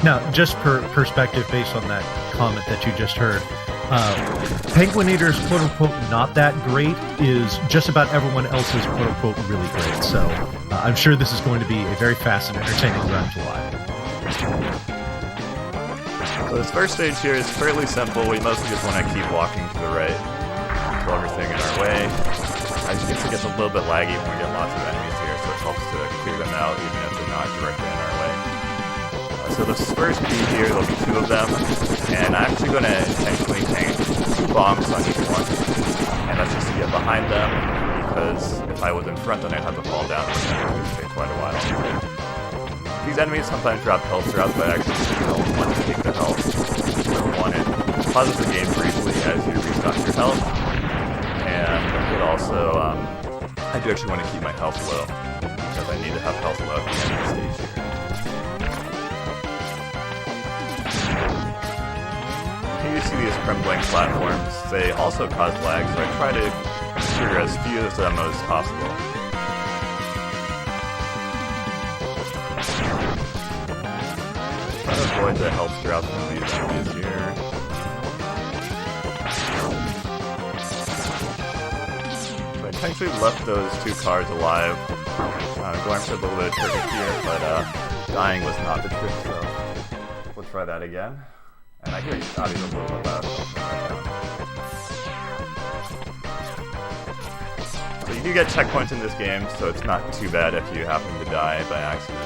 Now, just per perspective based on that comment that you just heard, Penguinator's quote-unquote not that great is just about everyone else's quote-unquote really great. So I'm sure this is going to be a very fast and entertaining round to watch. So this first stage here is fairly simple. We mostly just want to keep walking to the right, kill everything in our way. As you can see, it gets a little bit laggy when we get lots of enemies here, so it helps to clear them out even if they're not directly in our way. So this first P here, there'll be 2 of them, and I'm actually going to intentionally tank 2 bombs on each one, and that's just to get behind them, because if I was in front then I'd have to fall down, which would take quite a while. These enemies sometimes drop health throughout, but I actually don't want to take the health. I want it pauses the game briefly as you restock your health, and it also, I do actually want to keep my health low, because I need to have health low at the end of the stage here. Here you see these crumbling platforms. They also cause lag, so I try to trigger as few of them as possible. Try to avoid the health drops from these enemies here. So I intentionally left those 2 cars alive. Going for a little bit of trick here, but dying was not the trick, so we'll try that again. And I hear Scotty's a little bit loud. So you do get checkpoints in this game, so it's not too bad if you happen to die by accident.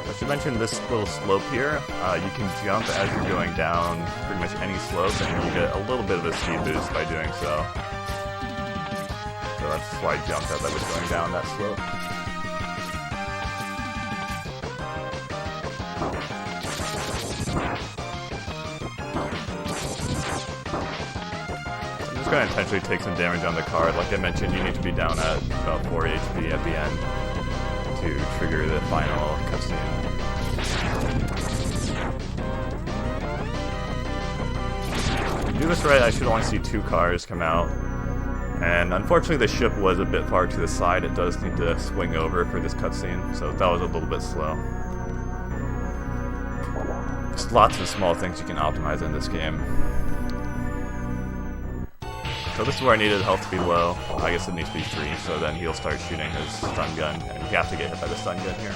I should mention this little slope here. You can jump as you're going down pretty much any slope, and you get a little bit of a speed boost by doing so. So that's why I jumped as I was going down that slope. I'm just going to intentionally take some damage on the card. Like I mentioned, you need to be down at about 4 HP at the end to trigger the final cutscene. To do this right, I should only see 2 cars come out. And unfortunately the ship was a bit far to the side. It does need to swing over for this cutscene, so that was a little bit slow. There's lots of small things you can optimize in this game. So this is where I needed health to be low. I guess it needs to be 3, so then he'll start shooting his stun gun, and you have to get hit by the stun gun here.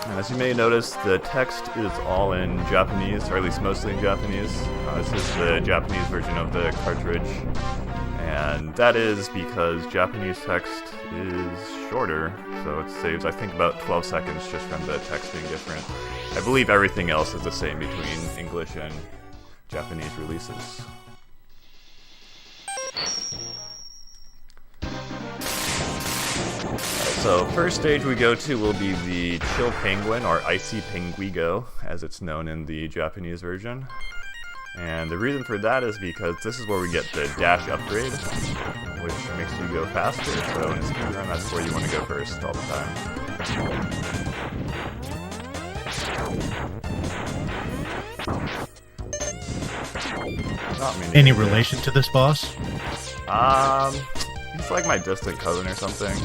And as you may notice, the text is all in Japanese, or at least mostly in Japanese. This is the Japanese version of the cartridge, and that is because Japanese text is shorter, so it saves, I think, about 12 seconds just from the text being different. I believe everything else is the same between English and Japanese releases. So first stage we go to will be the Chill Penguin, or Icy Penguigo, as it's known in the Japanese version. And the reason for that is because this is where we get the dash upgrade, which makes you go faster. So in a speedrun, that's where you want to go first all the time. Any relation to this boss? He's like my distant cousin or something.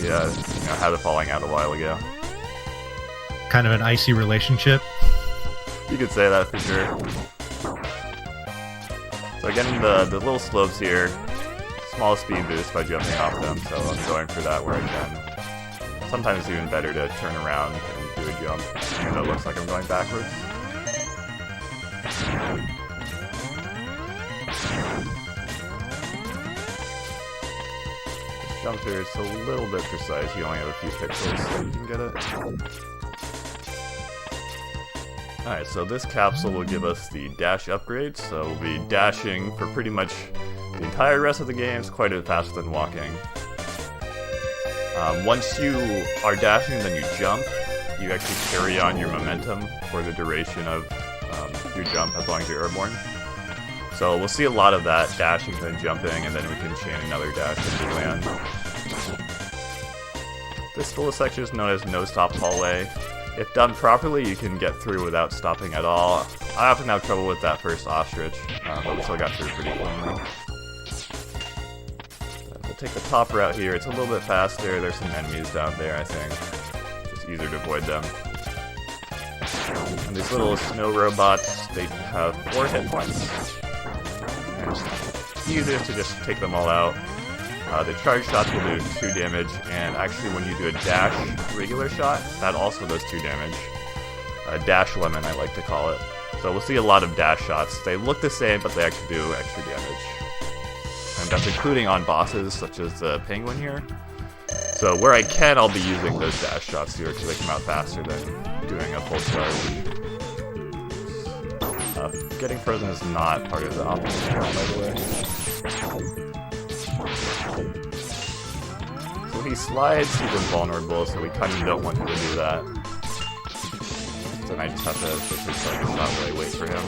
Yeah, had a falling out a while ago. Kind of an icy relationship? You could say that for sure. So again, the little slopes here, small speed boost by jumping off them, so I'm going for that where I can. Sometimes it's even better to turn around and do a jump, even though it looks like I'm going backwards. This jump here is a little bit precise, you only have a few pixels so you can get it. Alright, so this capsule will give us the dash upgrade, so we'll be dashing for pretty much the entire rest of the game. It's quite a bit faster than walking. Once you are dashing, then you jump. You actually carry on your momentum for the duration of your jump as long as you're airborne. So we'll see a lot of that, dashing, then jumping, and then we can chain another dash if we land. This little section is known as no stop hallway. If done properly, you can get through without stopping at all. I often have trouble with that first ostrich, but we still got through pretty cleanly. We'll take the top route here. It's a little bit faster. There's some enemies down there, I think. Just easier to avoid them. And these little snow robots, they have 4 hit points. And it's easiest to just take them all out. The charge shots will do 2 damage, and actually when you do a dash regular shot, that also does 2 damage. Dash lemon, I like to call it. So we'll see a lot of dash shots. They look the same, but they actually do extra damage. And that's including on bosses, such as the penguin here. So where I can, I'll be using those dash shots here, because they come out faster than doing a full charge. Getting frozen is not part of the optimal channel, by the way. So when he slides, he's invulnerable, so we kind of don't want him to do that. Then I just have to quickly start the shot while I wait for him.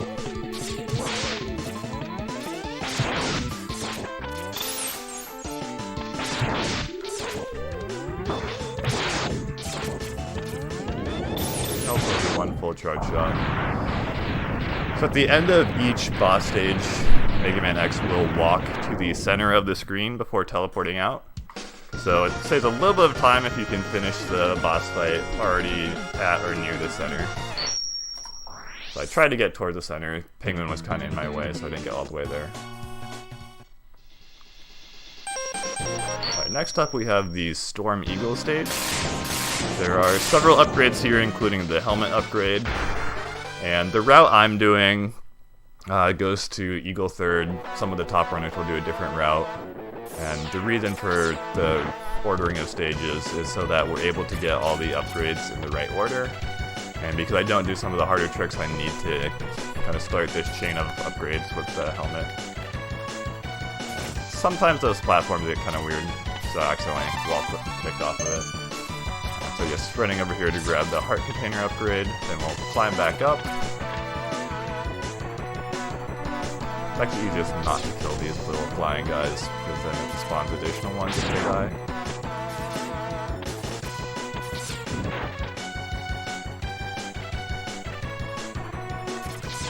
Also do 1 full charge shot. So at the end of each boss stage, Mega Man X will walk to the center of the screen before teleporting out. So it saves a little bit of time if you can finish the boss fight already at or near the center. So I tried to get towards the center. Penguin was kind of in my way, so I didn't get all the way there. Alright, next up we have the Storm Eagle stage. There are several upgrades here, including the helmet upgrade. And the route I'm doing goes to Eagle 3rd. Some of the top runners will do a different route. And the reason for the ordering of stages is so that we're able to get all the upgrades in the right order. And because I don't do some of the harder tricks, I need to kind of start this chain of upgrades with the helmet. Sometimes those platforms get kind of weird, so I accidentally kicked off of it. So just running over here to grab the heart container upgrade, then we'll climb back up. It's actually easiest not to kill these little flying guys, because then it spawns additional ones if they die.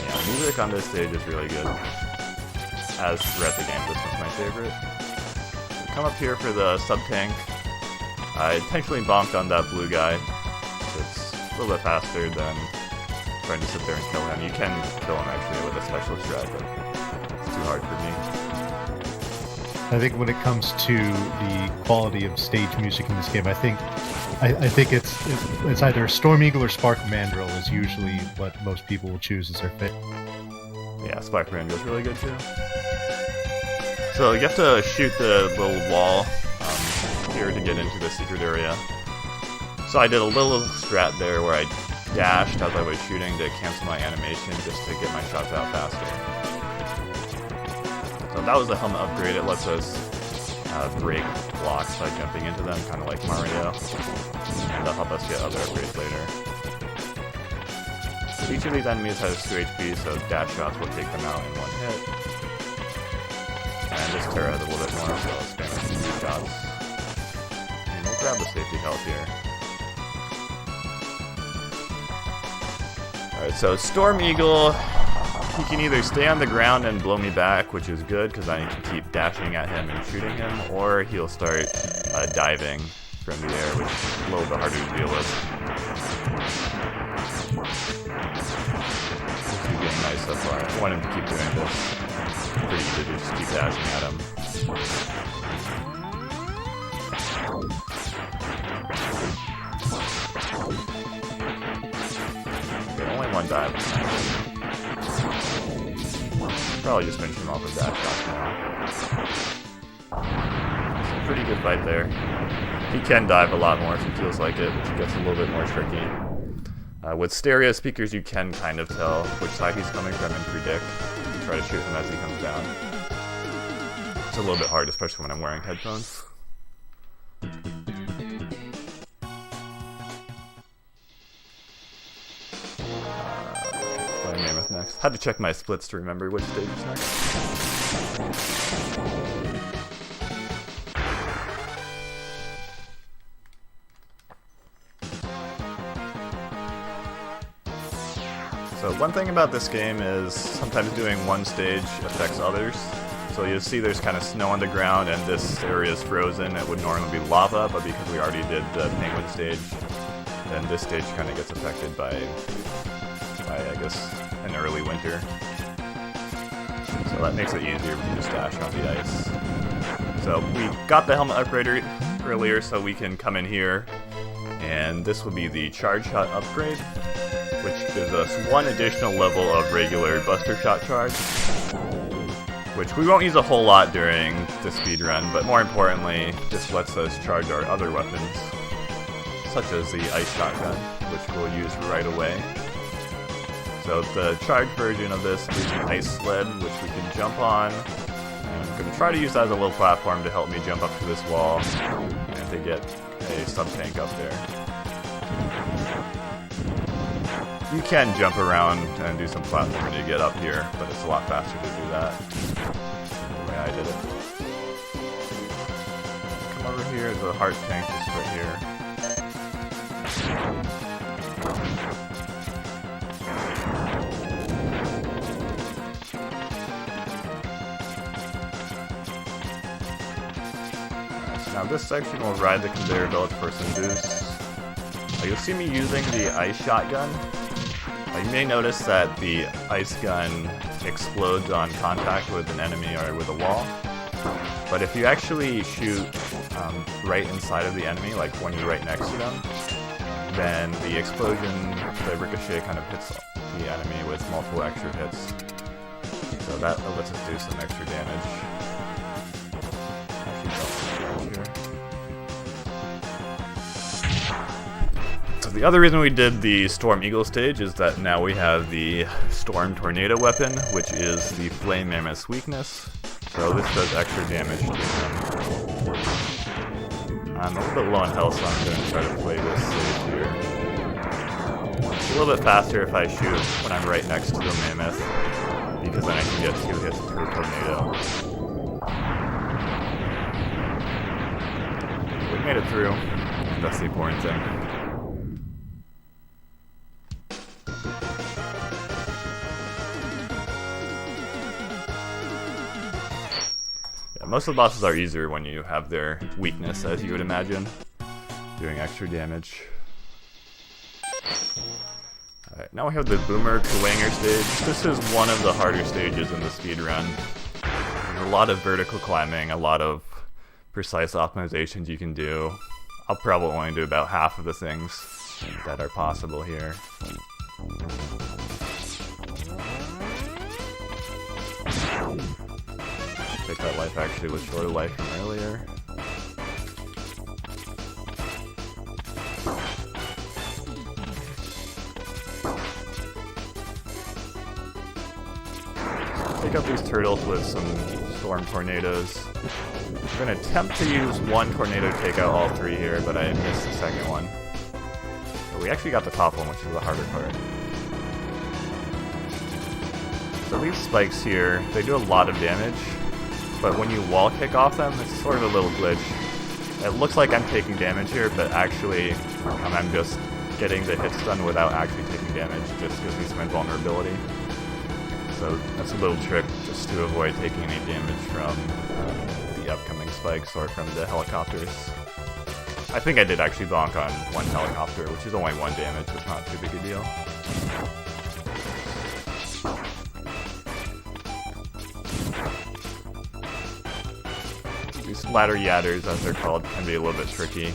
Yeah, the music on this stage is really good. As throughout the game, this one's my favorite. We come up here for the sub-tank. I intentionally bonked on that blue guy, so it's a little bit faster than trying to sit there and kill him. You can kill him actually with a special strat, but it's too hard for me. I think when it comes to the quality of stage music in this game, I think it's either Storm Eagle or Spark Mandrill is usually what most people will choose as their fit. Yeah, Spark Mandrill is really good too. So you have to shoot the little wall here to get into the secret area. So I did a little strat there where I dashed as I was shooting to cancel my animation just to get my shots out faster. So that was the helmet upgrade. It lets us break blocks by jumping into them, kind of like Mario. And that'll help us get other upgrades later. Each of these enemies has 2 HP, so dash shots will take them out in 1 hit. And this Terra has a little bit more, so I'll spam a few shots. And we'll grab the safety health here. Alright, so Storm Eagle, he can either stay on the ground and blow me back, which is good, because I can keep dashing at him and shooting him, or he'll start diving from the air, which is a little bit harder to deal with. He's getting nice so far. I want him to keep doing this. Pretty easy to just keep dashing at him. Okay, only 1 dive. Probably just finish him off with dash shots now. It's a pretty good fight there. He can dive a lot more if he feels like it, which gets a little bit more tricky. With stereo speakers, you can kind of tell which side he's coming from and predict. And try to shoot him as he comes down. It's a little bit hard, especially when I'm wearing headphones. Playing Mammoth next. Had to check my splits to remember which stage is next. So one thing about this game is sometimes doing one stage affects others. So you'll see there's kind of snow on the ground and this area is frozen. It would normally be lava, but because we already did the penguin stage, then this stage kind of gets affected by I guess, an early winter. So that makes it easier. We can just dash on the ice. So we got the helmet upgrade earlier, so we can come in here, and this will be the charge shot upgrade, which gives us one additional level of regular buster shot charge, which we won't use a whole lot during the speed run, but more importantly, this lets us charge our other weapons, such as the ice shotgun, which we'll use right away. So the charged version of this is an ice sled, which we can jump on. And I'm going to try to use that as a little platform to help me jump up to this wall and to get a sub-tank up there. You can jump around and do some platforming to get up here, but it's a lot faster to do that the way I did it. Come over here, the heart tank is right here. Now this section will ride the conveyor belt for some boosts. You'll see me using the ice shotgun. You may notice that the ice gun explodes on contact with an enemy or with a wall. But if you actually shoot right inside of the enemy, like when you're right next to them, then the explosion, the ricochet kind of hits the enemy with multiple extra hits. So that lets us do some extra damage. So the other reason we did the Storm Eagle stage is that now we have the Storm Tornado weapon, which is the Flame Mammoth's weakness. So this does extra damage to them. I'm a little bit low on health, so I'm going to try to play this safe here. It's a little bit faster if I shoot when I'm right next to the Mammoth, because then I can get 2 hits per tornado. We made it through. That's the important thing. Most of the bosses are easier when you have their weakness, as you would imagine, doing extra damage. Alright, now we have the Boomer Kuwanger stage. This is one of the harder stages in the speedrun. There's a lot of vertical climbing, a lot of precise optimizations you can do. I'll probably only do about half of the things that are possible here. I think that life actually was shorter life from earlier. Take out these turtles with some storm tornadoes. I'm going to attempt to use one tornado to take out all 3 here, but I missed the second one. But we actually got the top one, which is the harder part. So these spikes here, they do a lot of damage. But when you wall kick off them, it's sort of a little glitch. It looks like I'm taking damage here, but actually I'm just getting the hits done without actually taking damage. It just gives me some invulnerability. So that's a little trick just to avoid taking any damage from the upcoming spikes or from the helicopters. I think I did actually bonk on one helicopter, which is only 1 damage, so it's not too big a deal. These ladder yadders, as they're called, can be a little bit tricky.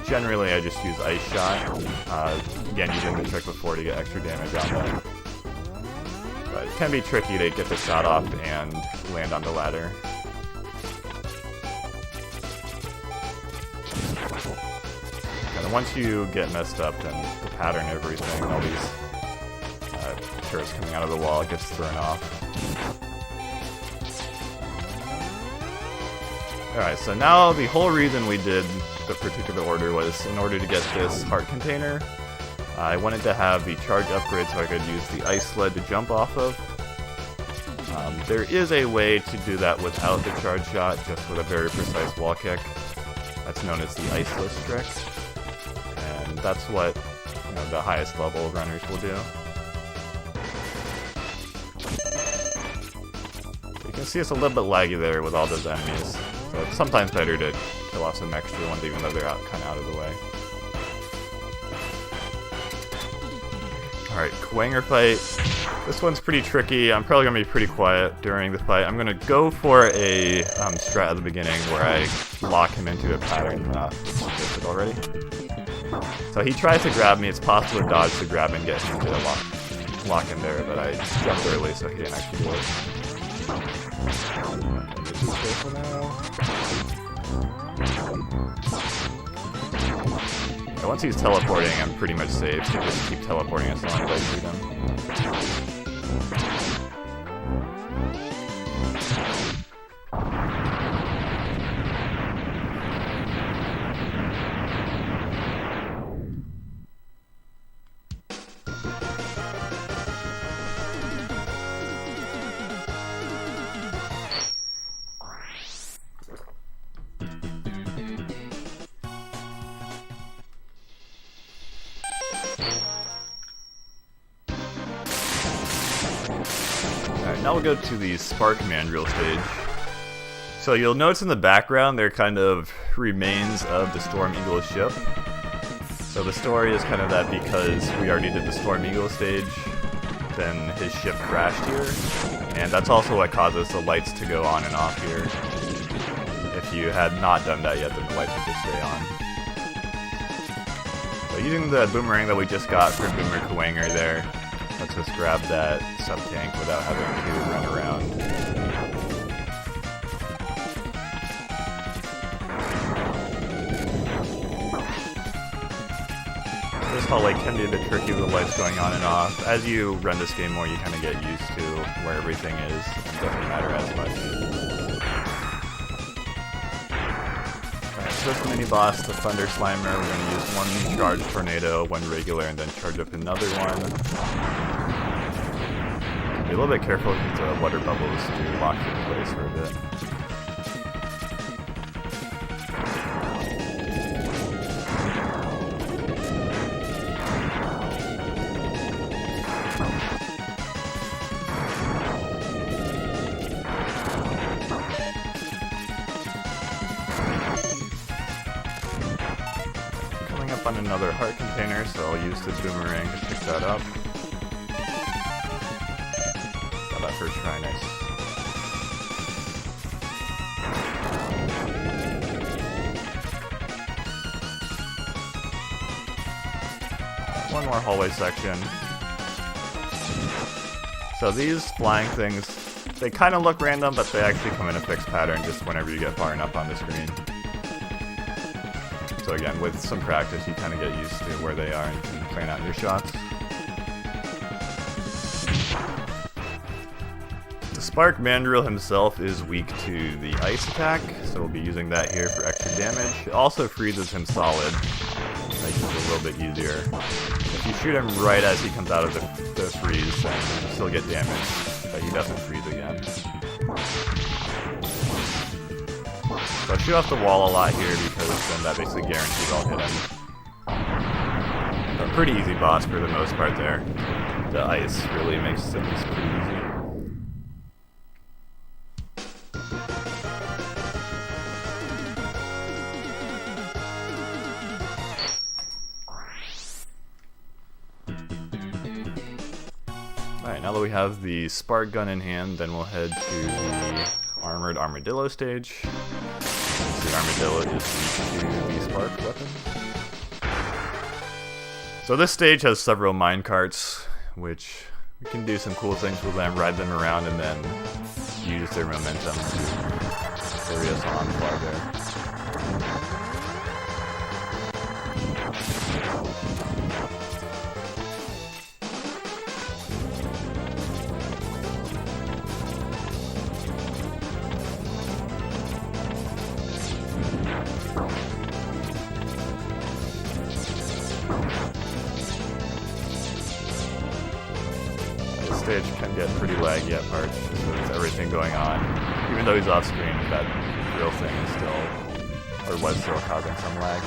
Generally, I just use Ice Shot. Again, using the trick before to get extra damage on them. But it can be tricky to get the shot off and land on the ladder. And once you get messed up, then the pattern of everything, all these turrets coming out of the wall, gets thrown off. Alright, so now the whole reason we did the particular order was in order to get this heart container. I wanted to have the charge upgrade so I could use the ice sled to jump off of. There is a way to do that without the charge shot, just with a very precise wall kick. That's known as the iceless trick. And that's what the highest level runners will do. can see it's a little bit laggy there with all those enemies, so it's sometimes better to kill off some extra ones even though they're kind of out of the way. Alright, Kwanger fight. This one's pretty tricky. I'm probably going to be pretty quiet during the fight. I'm going to go for a strat at the beginning where I lock him into a pattern. Fixed it already. So he tries to grab me. It's possible to dodge the grab and get him to lock in there, but I jumped early so he didn't actually do it. Okay, just be careful now. Yeah, once he's teleporting, I'm pretty much safe, so just keep teleporting as long as I shoot him. Alright, now we'll go to the Spark Mandrill stage. So you'll notice in the background they're kind of remains of the Storm Eagle ship. So the story is kind of that because we already did the Storm Eagle stage, then his ship crashed here. And that's also what causes the lights to go on and off here. If you had not done that yet, then the lights would just stay on. So using the boomerang that we just got for Boomer Kwanger there, lets us grab that sub-tank without having to run around. This hallway can be a bit tricky with the lights going on and off. As you run this game more, you kind of get used to where everything is. It doesn't matter as much. Alright, so this mini-boss, the Thunder Slimer, we're going to use one charge tornado, one regular, and then charge up another one. Be a little bit careful with the water bubbles to lock you in place for a bit. Coming up on another heart container, so I'll use the boomerang to pick that up. That first try, nice. One more hallway section. So these flying things, they kind of look random, but they actually come in a fixed pattern just whenever you get far enough on the screen. So again, with some practice, you kind of get used to where they are and you can plan out your shots. The Spark Mandrill himself is weak to the ice attack, so we'll be using that here for extra damage. It also freezes him solid, makes it a little bit easier. If you shoot him right as he comes out of the freeze, then you still get damage, but he doesn't freeze again. So shoot off the wall a lot here because then that basically guarantees I'll hit him. A pretty easy boss for the most part there. The ice really makes things pretty easy. Alright, now that we have the spark gun in hand, then we'll head to the armored armadillo stage. The armadillo is weak to the spark weapon. So this stage has several minecarts, which we can do some cool things with them, ride them around, and then use their momentum to carry us on far there. Stage can get pretty laggy at parts just with everything going on. Even though he's off screen, that real thing is still, or was still causing some lag.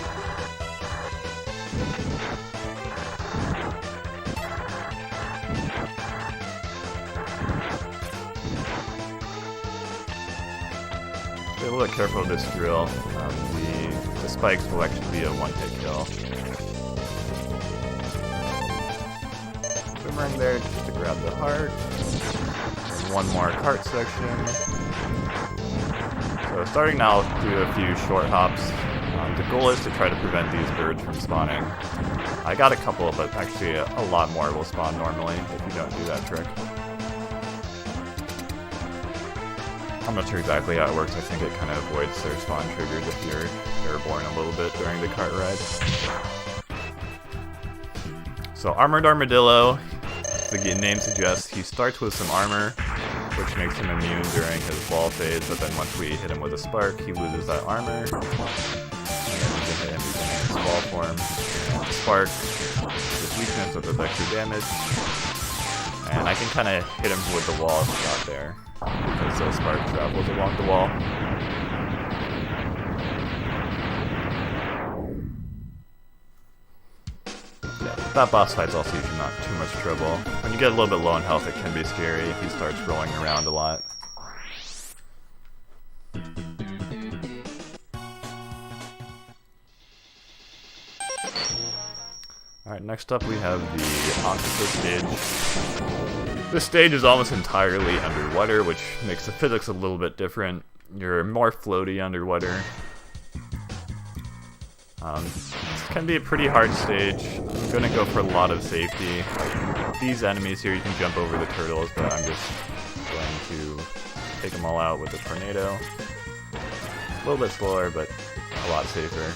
little bit careful with this drill. The spikes will actually be a one-hit kill. Boomerang there just to grab the heart. And one more cart section. So starting now, I'll do a few short hops. The goal is to try to prevent these birds from spawning. I got a couple, but actually a lot more will spawn normally if you don't do that trick. I'm not sure exactly how it works. I think it kind of avoids their spawn triggers if you're airborne a little bit during the cart ride. So Armored Armadillo, the name suggests, he starts with some armor, which makes him immune during his ball phase, but then once we hit him with a spark, he loses that armor. And then we can hit him using his ball form. Spark, this weakness with this extra damage. And I can kind of hit him with the wall shot there, because the spark travels along the wall. Yeah, that boss fight's also usually not too much trouble. When you get a little bit low on health, it can be scary. He starts rolling around a lot. Alright, next up we have the Octopus stage. This stage is almost entirely underwater, which makes the physics a little bit different. You're more floaty underwater. This can be a pretty hard stage. I'm gonna go for a lot of safety. Like these enemies here, you can jump over the turtles, but I'm just going to take them all out with the tornado. A little bit slower, but a lot safer.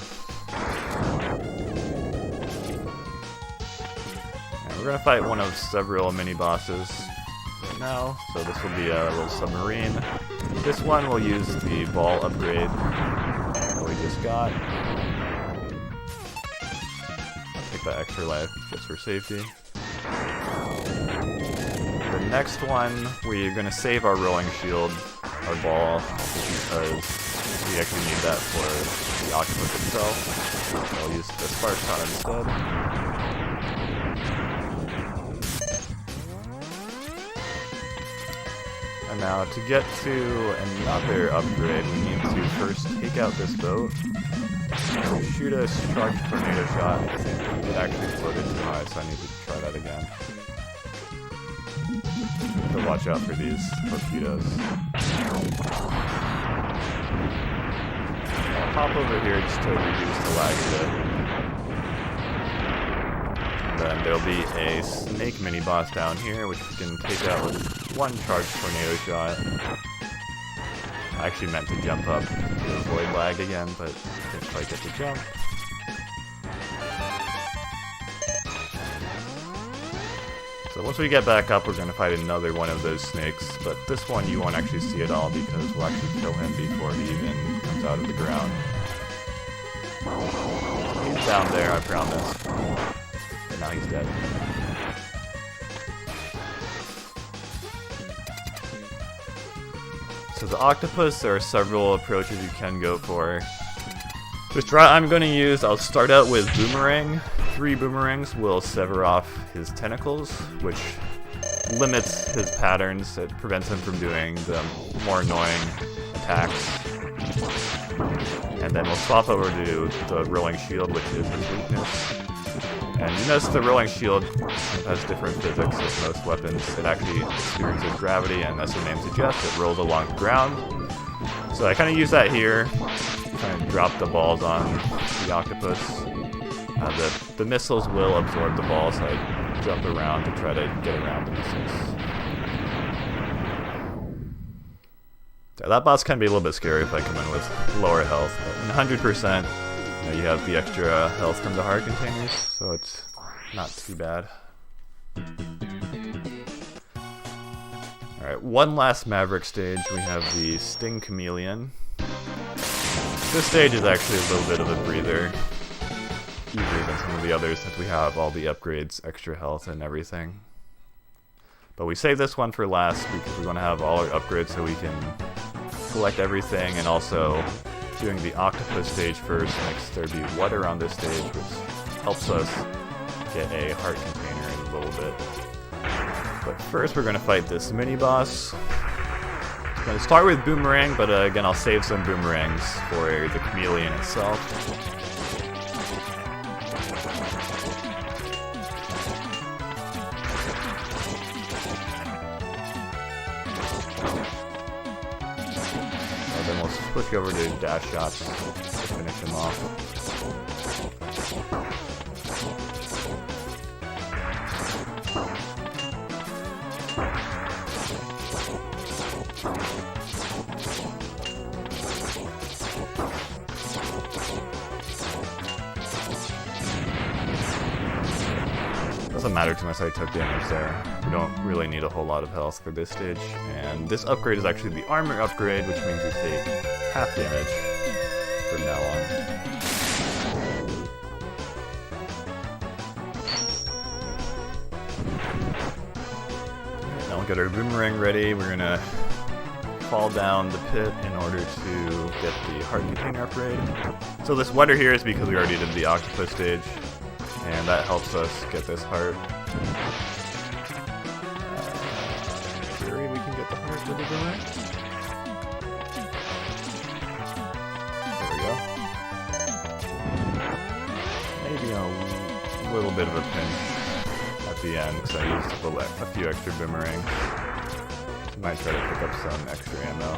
We're gonna fight one of several mini-bosses right now, so this will be a little submarine. This one will use the ball upgrade that we just got. I'll take that extra life just for safety. The next one, we're gonna save our rolling shield, our ball, because we actually need that for the octopus itself. So I'll use the spark shot instead. And now, to get to another upgrade, we need to first take out this boat. So shoot a charged tornado shot. I think it actually floated too high, so I need to try that again. But watch out for these torpedoes. I'll hop over here just to reduce the lag a bit. Then there'll be a snake mini-boss down here, which we can take out with one charged tornado shot. I actually meant to jump up to avoid lag again, but didn't quite get to jump. So once we get back up, we're going to fight another one of those snakes, but this one you won't actually see at all because we'll actually kill him before he even comes out of the ground. He's down there, I promise. Now he's dead. So the octopus, there are several approaches you can go for. The strat I'm going to use, I'll start out with boomerang. 3 boomerangs will sever off his tentacles, which limits his patterns. It prevents him from doing the more annoying attacks. And then we'll swap over to the rolling shield, which is his weakness. And you notice the rolling shield has different physics as most weapons. It actually experiences gravity, and as the name suggests, it rolls along the ground. So I kind of use that here, kind of drop the balls on the octopus. The missiles will absorb the balls, so I jump around to try to get around the missiles. So that boss can be a little bit scary if I come in with lower health. But 100%. You have the extra health from the heart containers, so it's not too bad. Alright, one last Maverick stage. We have the Sting Chameleon. This stage is actually a little bit of a breather. Easier than some of the others since we have all the upgrades, extra health, and everything. But we save this one for last because we want to have all our upgrades so we can collect everything, and also doing the octopus stage first makes there be water on this stage, which helps us get a heart container in a little bit. But first we're going to fight this mini-boss. Gonna start with Boomerang, but again, I'll save some Boomerangs for the Chameleon itself. And then we'll switch over to dash shots to finish him off. Doesn't matter too much that I took damage there. We don't really need a whole lot of health for this stage. And this upgrade is actually the armor upgrade, which means we take half damage from now on. Now we'll get our Boomerang ready. We're gonna fall down the pit in order to get the heart container upgrade. So this weather here is because we already did the octopus stage, and that helps us get this heart. Theory, we can get the heart with the Boomerang. There we go. Maybe a little bit of a pinch at the end because I used a few extra Boomerangs. Might try to pick up some extra ammo.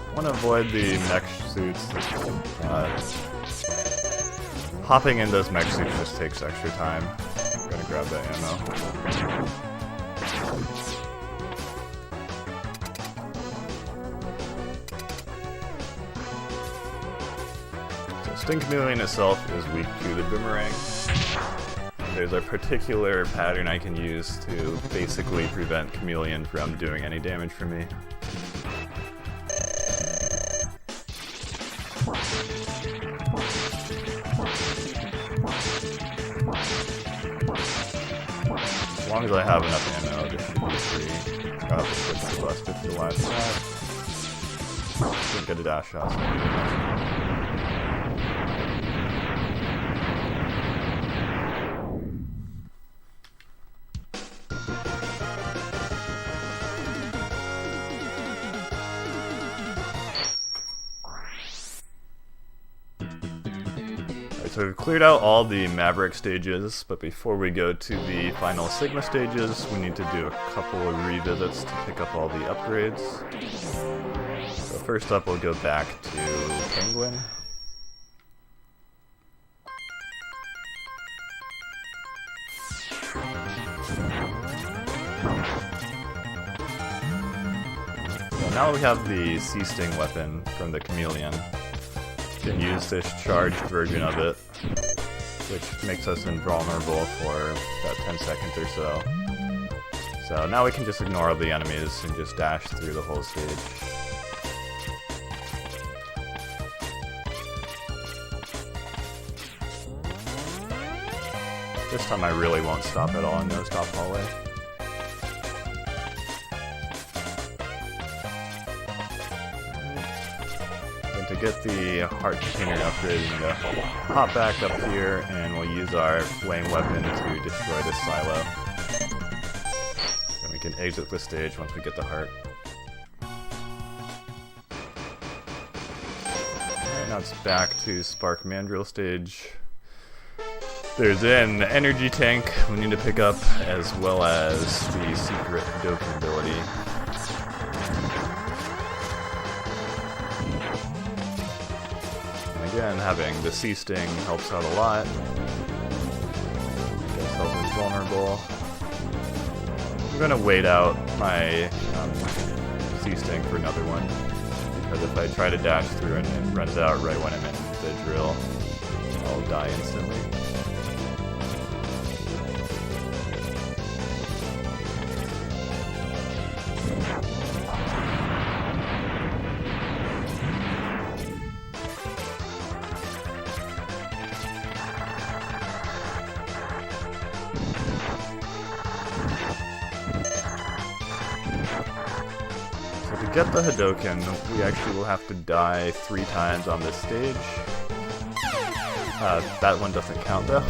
I want to avoid the mech suits. Hopping in those mech suits just takes extra time. I'm gonna grab that ammo. So Sting Chameleon itself is weak to the Boomerang. There's a particular pattern I can use to basically prevent Chameleon from doing any damage for me. As long as I have enough ammo, this should be free. I'll have to switch the Buster to the last shot. Should get a dash shot. So we've cleared out all the Maverick stages, but before we go to the final Sigma stages, we need to do a couple of revisits to pick up all the upgrades. So first up, we'll go back to Penguin. So now we have the Sea Sting weapon from the Chameleon. Can use this charged version of it, which makes us invulnerable for about 10 seconds or so. So now we can just ignore all the enemies and just dash through the whole stage. This time I really won't stop at all in No Stop Hallway. To get the heart container upgrade, we're going to hop back up here and we'll use our flame weapon to destroy this silo. Then we can exit the stage once we get the heart. Alright, now it's back to Spark Mandrill stage. There's an energy tank we need to pick up, as well as the secret Doken ability. Again, having the Sea Sting helps out a lot. Gets us invulnerable. I'm gonna wait out my Sea Sting for another one, because if I try to dash through and it runs out right when I'm in the drill, I'll die instantly. get the Hadoken, we actually will have to die 3 times on this stage. That one doesn't count though.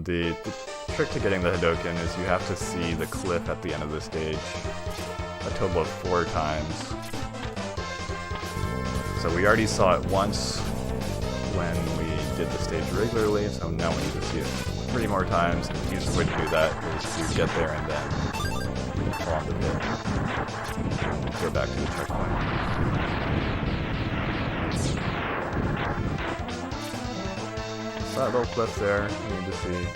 The trick to getting the Hadoken is you have to see the cliff at the end of the stage a total of 4 times. So we already saw it once when we did the stage regularly, so now we need to see it 3 more times. And the easiest way to do that is to get there and then fall on the pit and go back to the checkpoint. So that little cliff there, you need to see.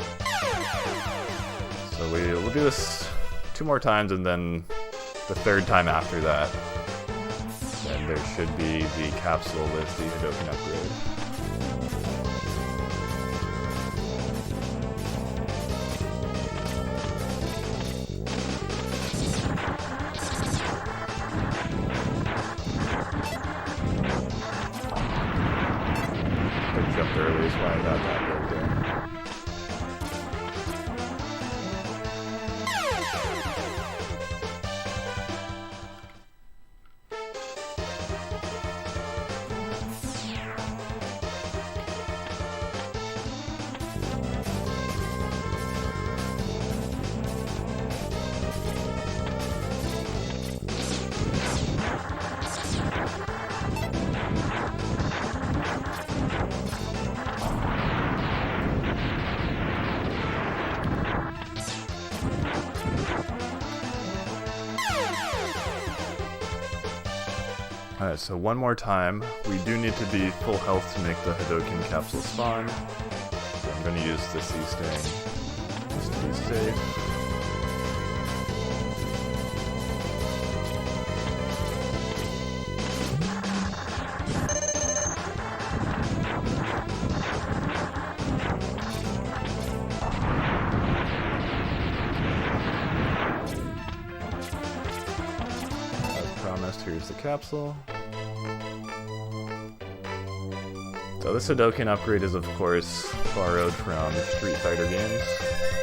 So we'll do this 2 more times, and then the 3rd time after that, then there should be the capsule with the Hadoken upgrade. I jumped early, so I got that right there. Alright, so one more time. We do need to be full health to make the Hadoken capsule spawn. So I'm going to use the C-Sting just to be safe. Here's the capsule. So this Hadoken upgrade is of course borrowed from Street Fighter games,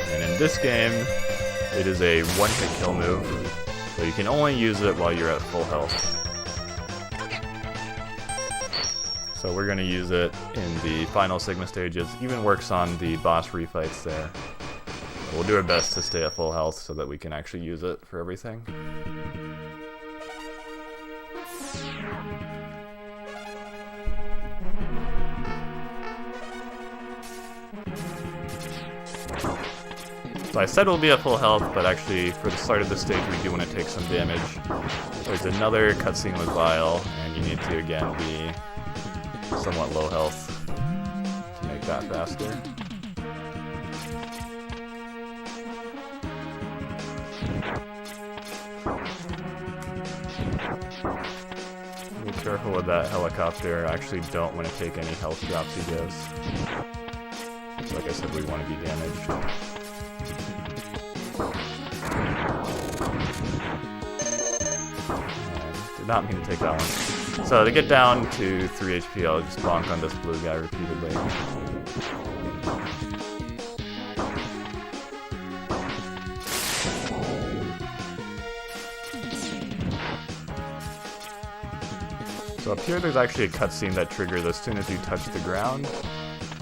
and in this game it is a one-hit kill move, so you can only use it while you're at full health. So we're going to use it in the final Sigma stages, even works on the boss refights there. We'll do our best to stay at full health so that we can actually use it for everything. So I said we'll be at full health, but actually for the start of the stage we do want to take some damage. There's another cutscene with Vile, and you need to again be somewhat low health to make that faster. Be careful with that helicopter. I actually don't want to take any health drops he gives. Like I said, we want to be damaged. Did not mean to take that one. So to get down to 3 HP, I'll just bonk on this blue guy repeatedly. So up here there's actually a cutscene that triggers as soon as you touch the ground.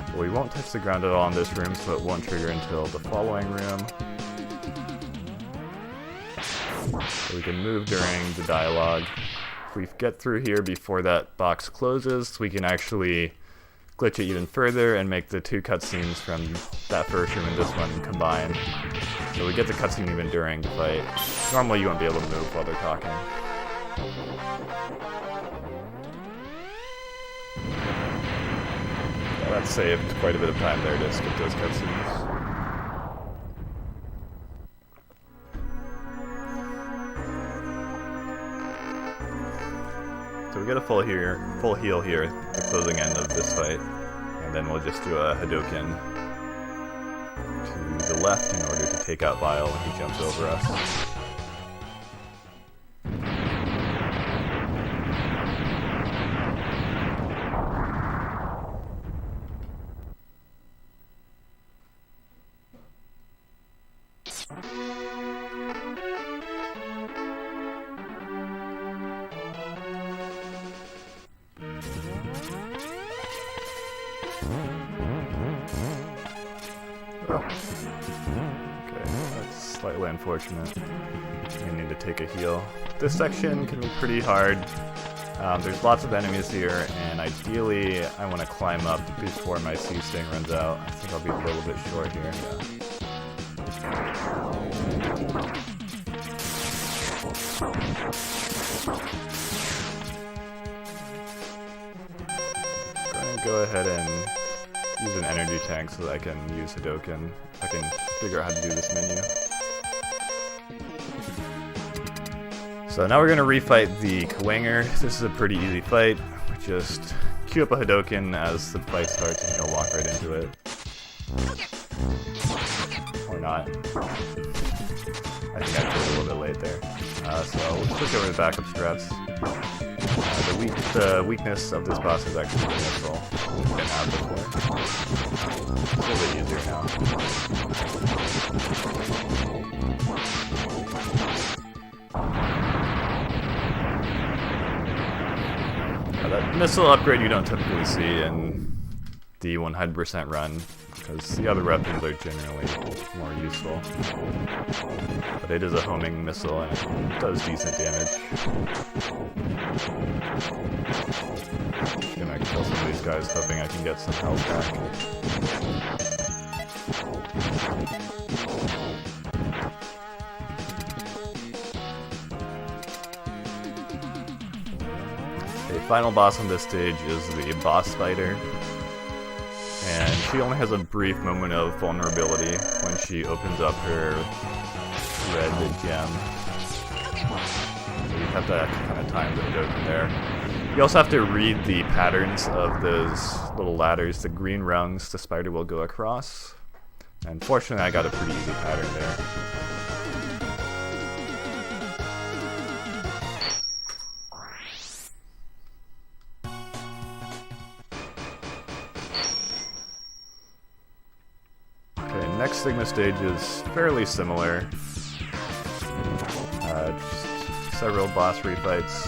But we won't touch the ground at all in this room, so it won't trigger until the following room. So we can move during the dialogue. If we get through here before that box closes, we can actually glitch it even further and make the 2 cutscenes from that first room and this one combine. So we get the cutscene even during the fight. Normally you won't be able to move while they're talking. Yeah, that saved quite a bit of time there to skip those cutscenes. So we get a full heal here at the closing end of this fight, and then we'll just do a Hadoken to the left in order to take out Vile when he jumps over us. slightly unfortunate. We need to take a heal. This section can be pretty hard. There's lots of enemies here, and ideally I want to climb up before my C-Sting runs out. I think I'll be a little bit short here. I'm going to go ahead and use an energy tank so that I can use Hadoken if I can figure out how to do this menu. So now we're going to refight the Kwanger. This is a pretty easy fight. Just queue up a Hadoken as the fight starts and he'll walk right into it. Or not. I think I did a little bit late there. So let's switch over to backup strats. The weakness of this boss is actually the missile. It's been out before. It's a little bit easier now. That missile upgrade you don't typically see in the 100% run, because the other weapons are generally more useful. But it is a homing missile and it does decent damage. Just gonna kill some of these guys, hoping I can get some health back. The final boss on this stage is the boss spider, and she only has a brief moment of vulnerability when she opens up her red gem. So you have to kind of time the Hadoken there. You also have to read the patterns of those little ladders, the green rungs the spider will go across. And fortunately I got a pretty easy pattern there. Next Sigma stage is fairly similar. Just several boss refights,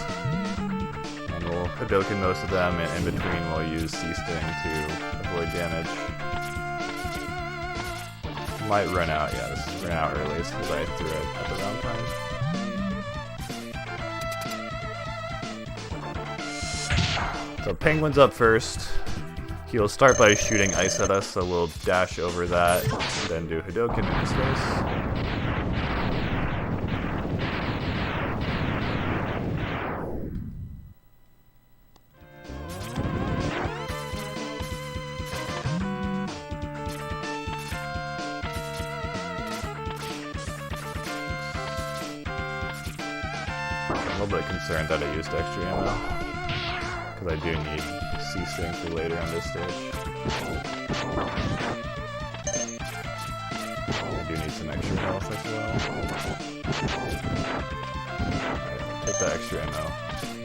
and we'll Hadoken most of them, and in between we'll use C-Sting to avoid damage. Might run out, yeah, this ran out early because I threw it at the wrong time. So Penguin's up first. He'll start by shooting ice at us, so we'll dash over that, then do Hadoken in his face. I'm a little bit concerned that I used extra ammo, because I do need C-Sting for later on this stage. I do need some extra health as well. Alright, take that extra ammo.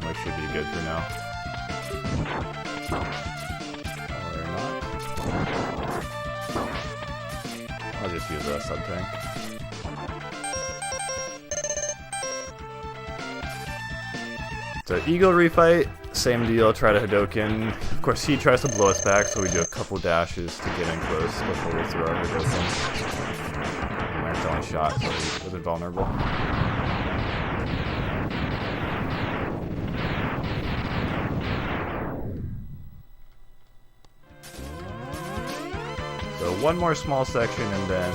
We should be good for now. Or not. I'll just use a sub-tank. So Eagle refight, same deal, try to Hadoken. Of course he tries to blow us back, so we do a couple dashes to get in close before we throw our Hadoken. And that's the only shot, so he was invulnerable. So one more small section and then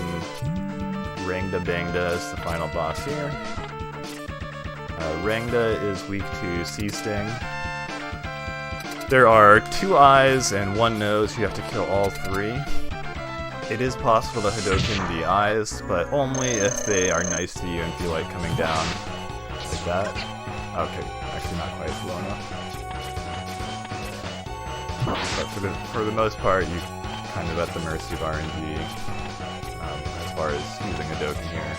Rangda Bangda is the final boss here. Rangda is weak to C-Sting. There are 2 eyes and 1 nose, you have to kill all 3. It is possible to Hadoken the eyes, but only if they are nice to you and feel like coming down. Like that. Okay, actually not quite slow enough. But for the most part, you're kind of at the mercy of RNG as far as using Hadoken here.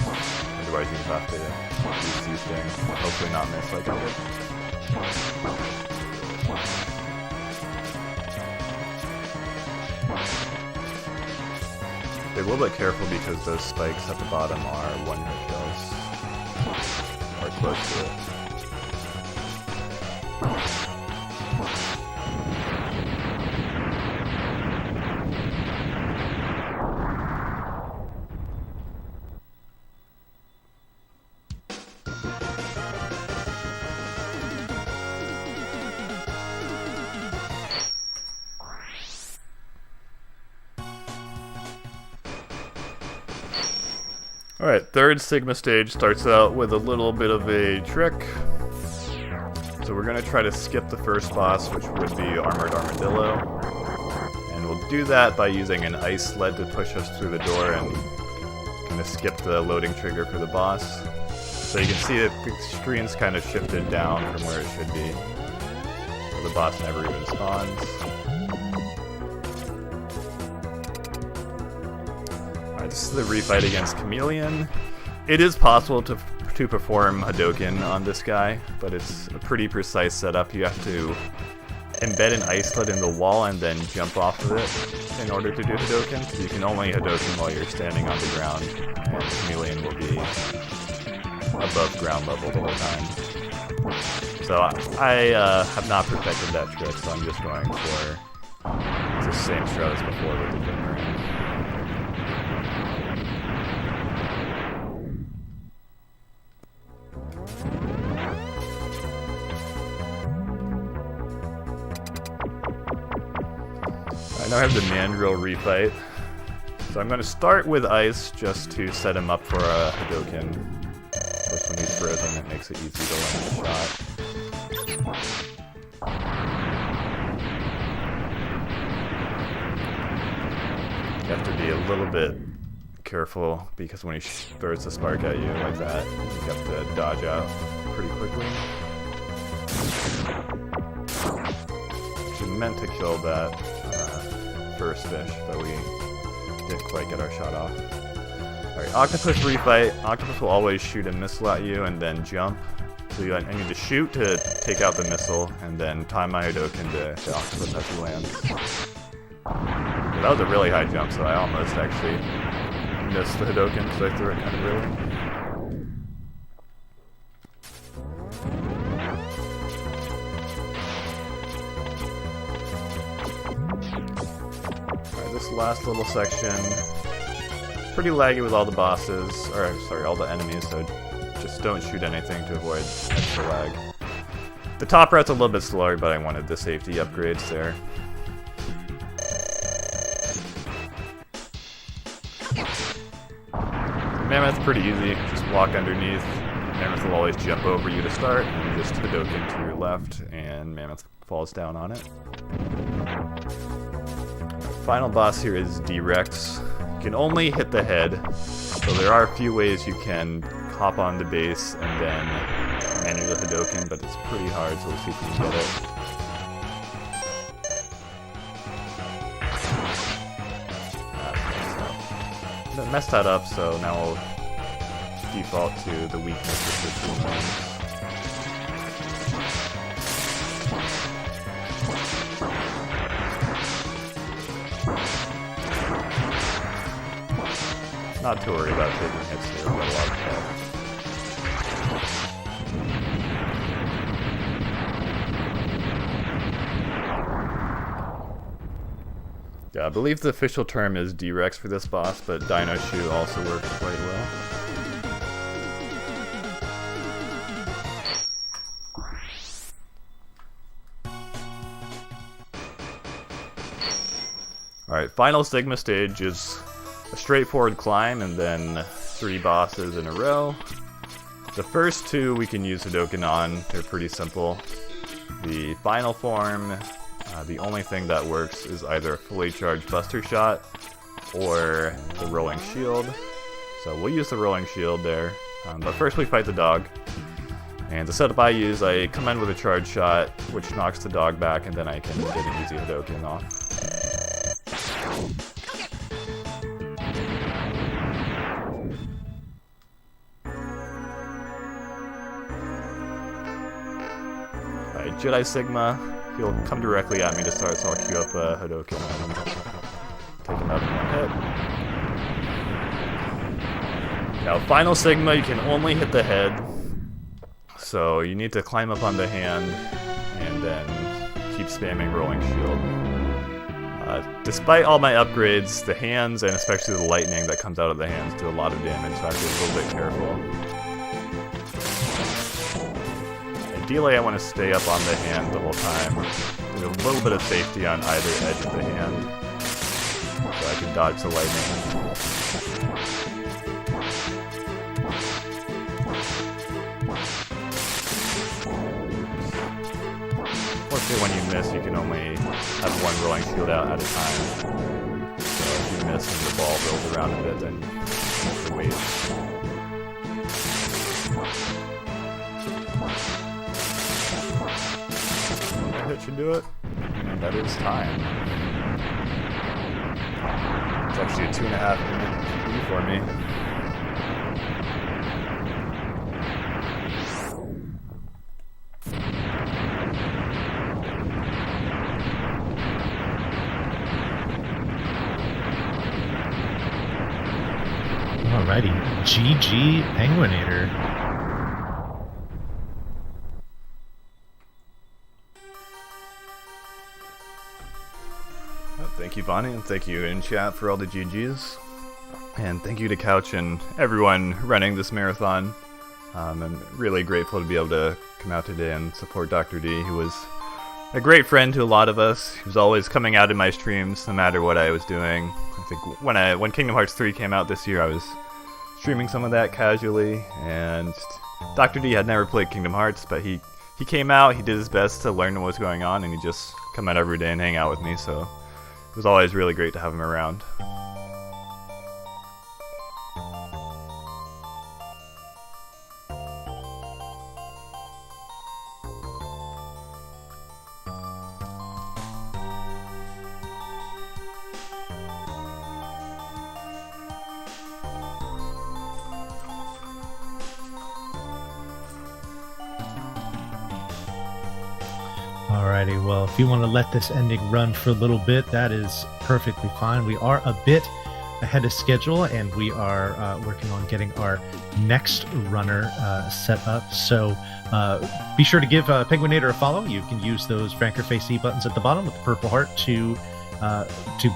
Otherwise you have to use C-Sting. Hopefully not miss like I did. Be a little bit careful because those spikes at the bottom are one-hit kills. Or close to it. Alright, third Sigma stage starts out with a little bit of a trick. So we're going to try to skip the first boss, which would be Armored Armadillo. And we'll do that by using an ice sled to push us through the door and kind of skip the loading trigger for the boss. So you can see that the screen's kind of shifted down from where it should be. So the boss never even spawns. Alright, this is the refight against Chameleon. It is possible to perform Hadoken on this guy, but it's a pretty precise setup. You have to embed an ice sled in the wall and then jump off of it in order to do Hadoken. So you can only Hadoken while you're standing on the ground, and Chameleon will be above ground level the whole time. So I have not perfected that trick, so I'm just going for the same strat as before with the Degener8r. Now I have the mandrill refight. So I'm going to start with ice just to set him up for a Hadoken. Of course, when he's frozen, it makes it easy to land the shot. You have to be a little bit careful because when he throws the spark at you like that, you have to dodge out pretty quickly. Actually meant to kill that first fish, but we didn't quite get our shot off. Alright, Octopus refight. Octopus will always shoot a missile at you and then jump. So I need to shoot to take out the missile, and then time my Hadoken to the Octopus as he lands. But that was a really high jump, so I almost actually missed the Hadoken because I threw it kind of early. This last little section, pretty laggy with all the bosses, or sorry, all the enemies, so just don't shoot anything to avoid extra lag. The top rout's a little bit slower, but I wanted the safety upgrades there. Mammoth, pretty easy, just walk underneath. Mammoth will always jump over you to start, and you just Hadoken to your left, and Mammoth falls down on it. Final boss here is D-Rex. You can only hit the head, so there are a few ways you can hop on the base and then manage the Hadoken, but it's pretty hard, so we'll see if we can get it. Messed that up, so now we'll default to the weakness of the two lanes. Not too worried about taking hits here, we've got a lot of health. Yeah, I believe the official term is D-Rex for this boss, but Dino Shoe also works quite well. Alright, final Sigma stage is a straightforward climb and then 3 bosses in a row. The first 2 we can use Hadoken on, they're pretty simple. The final form, the only thing that works is either a fully charged Buster Shot or the Rolling Shield. So we'll use the Rolling Shield there, but first we fight the dog. And the setup I use, I come in with a charged shot, which knocks the dog back, and then I can get an easy Hadoken off. Jedi Sigma, he'll come directly at me to start, so I'll queue up a Hadoken and take him out in one hit. Now, final Sigma, you can only hit the head, so you need to climb up on the hand and then keep spamming Rolling Shield. Despite all my upgrades, the hands, and especially the lightning that comes out of the hands, do a lot of damage, so I have to be a little bit careful. Ideally, I want to stay up on the hand the whole time, with a little bit of safety on either edge of the hand, so I can dodge the lightning. when you miss, you can only have one rolling shield out at a time. So if you miss and the ball rolls around a bit, then you have to wait. That hit should do it. And that is time. It's actually a 2.5 minute PB for me. Alrighty, GG Penguinator. Thank you, Bonnie, and thank you in chat for all the GGs. And thank you to Couch and everyone running this marathon. I'm really grateful to be able to come out today and support Dr. D, who was a great friend to a lot of us. He was always coming out in my streams, no matter what I was doing. I think when Kingdom Hearts 3 came out this year, I was streaming some of that casually, and Dr. D had never played Kingdom Hearts, but he came out, he did his best to learn what was going on, and he just come out every day and hang out with me, so it was always really great to have him around. Alrighty, well, if you want to let this ending run for a little bit, that is perfectly fine. We are a bit ahead of schedule, and we are working on getting our next runner set up. So be sure to give Penguinator a follow. You can use those Franker Face E buttons at the bottom with the purple heart to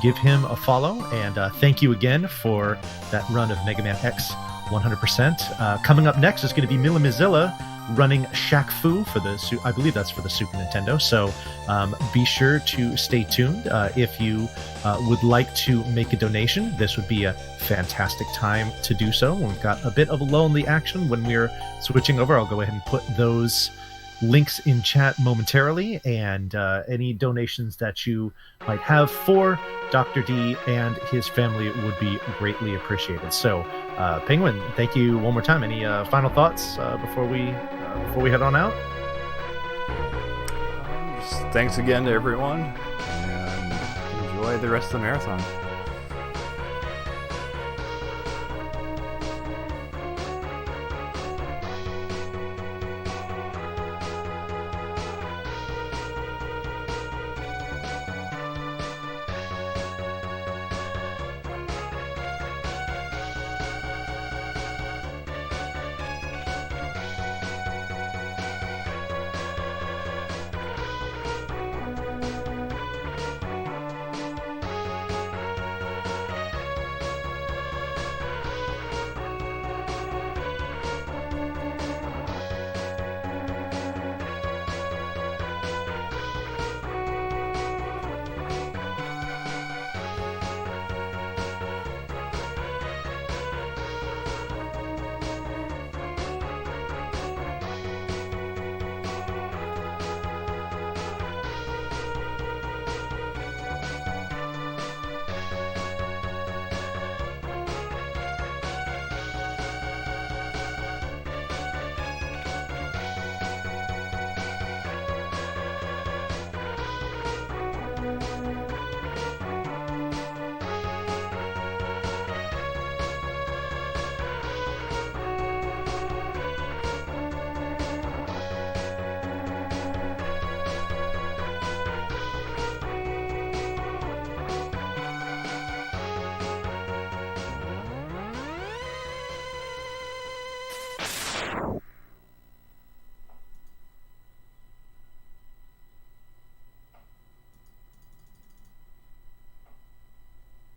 give him a follow. And thank you again for that run of Mega Man X 100%. Coming up next is going to be Milamizilla running Shaq Fu for the, I believe that's for the Super Nintendo. So be sure to stay tuned. If you would like to make a donation, this would be a fantastic time to do so. We've got a bit of a lull in the action when we're switching over. I'll go ahead and put those links in chat momentarily, and any donations that you might have for Dr. D and his family would be greatly appreciated. So Penguin, thank you one more time. Any final thoughts before we head on out? Just thanks again to everyone, and enjoy the rest of the marathon.